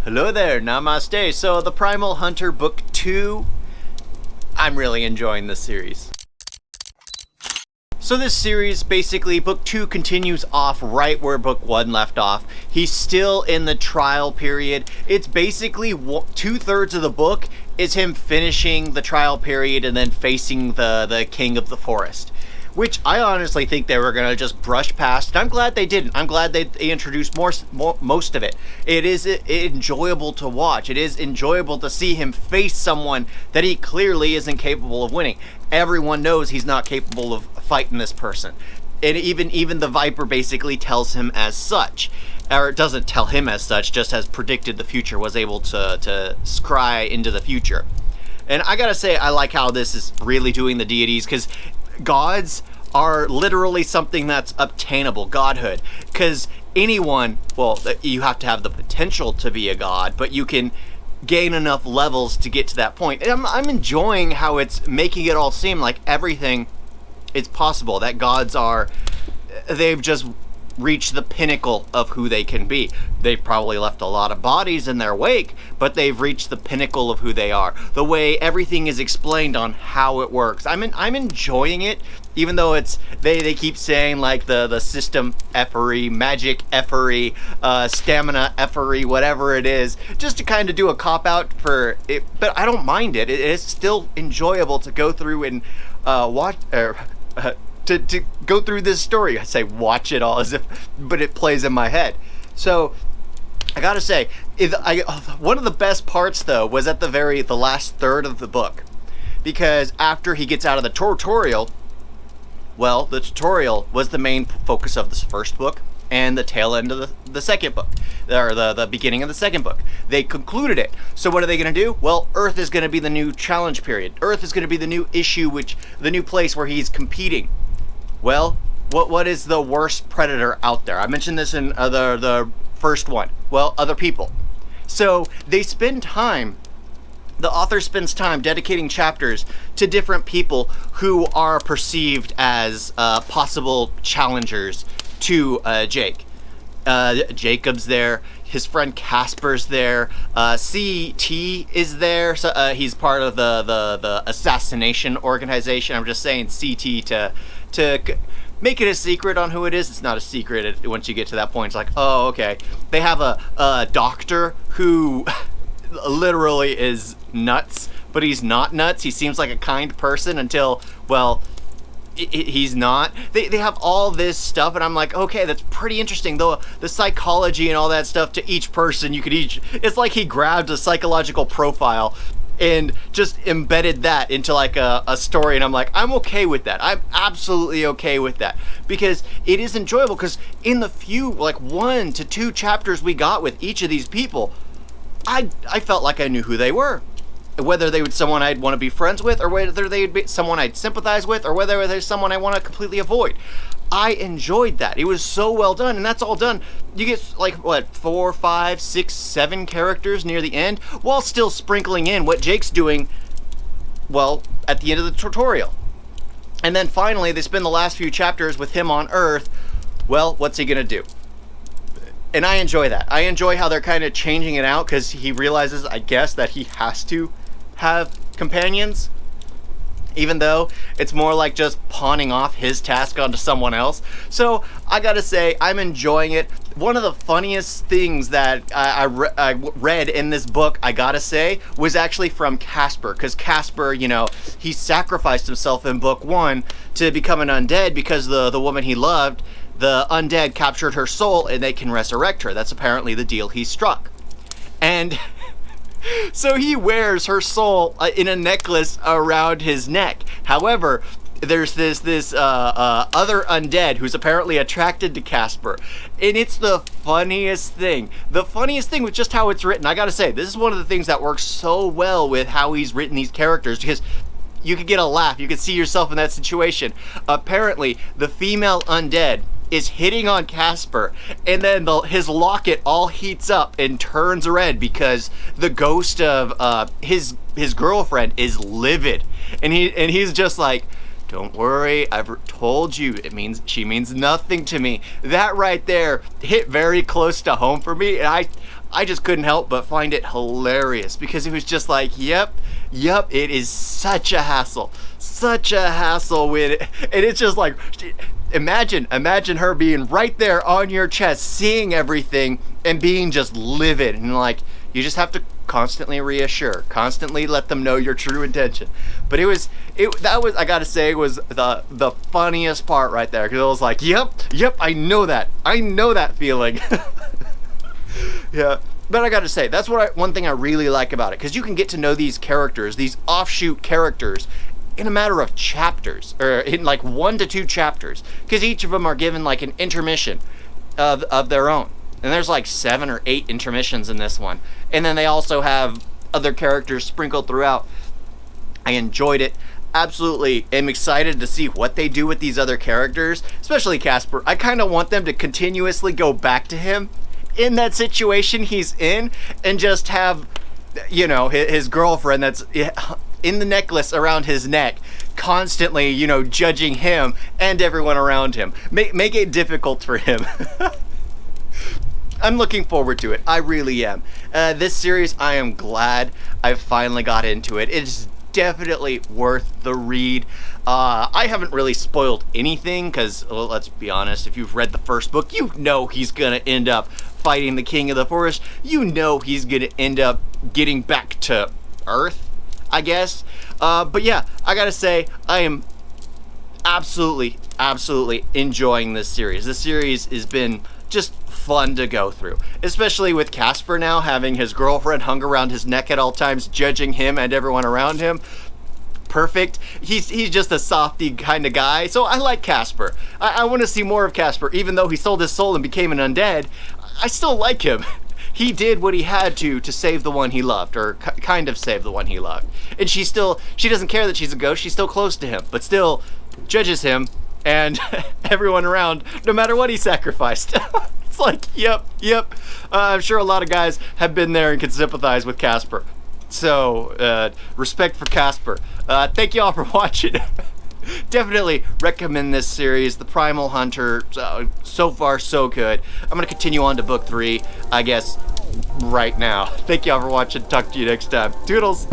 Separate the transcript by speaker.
Speaker 1: Hello there, namaste. So, the Primal Hunter Book 2, I'm really enjoying this series. So this series, basically, Book 2 continues off right where Book 1 left off. He's still in the trial period. It's basically 2/3 of the book is him finishing the trial period and then facing the king of the forest. Which I honestly think they were going to just brush past. And I'm glad they didn't. I'm glad they introduced most of it. It is enjoyable to watch. It is enjoyable to see him face someone that he clearly isn't capable of winning. Everyone knows he's not capable of fighting this person. And even the Viper basically tells him as such. Or it doesn't tell him as such, just has predicted the future, was able to scry into the future. And I gotta say, I like how this is really doing the deities, because gods are literally something that's obtainable, godhood. Because anyone, well, you have to have the potential to be a god, but you can gain enough levels to get to that point. And I'm enjoying how it's making it all seem like everything is possible, that gods are, they've just reached the pinnacle of who they can be. They've probably left a lot of bodies in their wake, but they've reached the pinnacle of who they are. The way everything is explained on how it works. I'm enjoying it, even though it's they keep saying like the system effery, magic effery, stamina effery, whatever it is, just to kind of do a cop out for it. But I don't mind it. It is still enjoyable to go through and watch. To go through this story. I say watch it all as if, but it plays in my head. So I gotta say, one of the best parts though was at the last third of the book, because after he gets out of the tutorial, well, the tutorial was the main focus of this first book and the tail end of the second book, or the beginning of the second book. They concluded it. So what are they going to do? Well, Earth is going to be the new challenge period. Earth is going to be the new issue, the new place where he's competing. Well, what is the worst predator out there? I mentioned this in the first one. Well, other people. So they spend time, the author spends time dedicating chapters to different people who are perceived as possible challengers to Jake. Jacob's there. His friend Casper's there. CT is there. So, he's part of the assassination organization. I'm just saying CT to make it a secret on who it is. It's not a secret once you get to that point. It's like, oh, okay. They have a doctor who literally is nuts, but he's not nuts. He seems like a kind person until, well, he's not. They have all this stuff, and I'm like, okay, that's pretty interesting. Though the psychology and all that stuff to each person, it's like he grabbed a psychological profile and just embedded that into like a story, and I'm like, I'm okay with that. I'm absolutely okay with that, because it is enjoyable. Because in the few, like 1 to 2 chapters we got with each of these people, I felt like I knew who they were. Whether they would someone I'd want to be friends with, or whether they'd be someone I'd sympathize with, or whether they're someone I want to completely avoid. I enjoyed that. It was so well done, and that's all done. You get like, what, 4, 5, 6, 7 characters near the end, while still sprinkling in what Jake's doing, well, at the end of the tutorial. And then finally, they spend the last few chapters with him on Earth. Well, what's he gonna do? And I enjoy that. I enjoy how they're kind of changing it out, because he realizes, I guess, that he has to have companions, even though it's more like just pawning off his task onto someone else. So I gotta say, I'm enjoying it. One of the funniest things that I read in this book, I gotta say, was actually from Casper. Because Casper, he sacrificed himself in book 1 to become an undead, because the woman he loved, the undead, captured her soul and they can resurrect her. That's apparently the deal he struck. And so he wears her soul in a necklace around his neck. However, there's this other undead who's apparently attracted to Casper, and it's the funniest thing. The funniest thing with just how it's written. I gotta say, this is one of the things that works so well with how he's written these characters, because you could get a laugh. You could see yourself in that situation. Apparently, the female undead is hitting on Casper, and then his locket all heats up and turns red because the ghost of his girlfriend is livid, and he's just like, don't worry, I've told you, she means nothing to me. That right there hit very close to home for me, and I just couldn't help but find it hilarious because it was just like, yep, it is such a hassle with it. And it's just like, imagine her being right there on your chest, seeing everything and being just livid, and like, you just have to constantly reassure, constantly let them know your true intention. But that was I gotta say, was the funniest part right there, because it was like, yep, I know that feeling. Yeah, but I gotta say, that's one thing I really like about it, because you can get to know these characters, these offshoot characters, in a matter of chapters, or in like 1 to 2 chapters, because each of them are given like an intermission of their own. And there's like 7 or 8 intermissions in this one. And then they also have other characters sprinkled throughout. I enjoyed it. Absolutely am excited to see what they do with these other characters, especially Casper. I kind of want them to continuously go back to him in that situation he's in, and just have, you know, his girlfriend that's in the necklace around his neck, constantly, you know, judging him and everyone around him. Make it difficult for him. I'm looking forward to it. I really am. This series, I am glad I finally got into it. It's definitely worth the read. I haven't really spoiled anything because, well, let's be honest, if you've read the first book, you know he's going to end up fighting the King of the Forest. You know he's going to end up getting back to Earth, I guess. But yeah, I got to say, I am absolutely enjoying this series. This series has been just fun to go through, especially with Casper now having his girlfriend hung around his neck at all times, judging him and everyone around him. Perfect. He's just a softy kind of guy, so I like Casper. I want to see more of Casper. Even though he sold his soul and became an undead, I still like him. He did what he had to save the one he loved, or kind of save the one he loved. And she doesn't care that she's a ghost. She's still close to him, but still judges him and everyone around, no matter what he sacrificed. It's like, yep. I'm sure a lot of guys have been there and can sympathize with Casper. So, respect for Casper. Thank you all for watching. Definitely recommend this series, The Primal Hunter. So far, so good. I'm going to continue on to book 3, I guess, right now. Thank you all for watching. Talk to you next time. Toodles!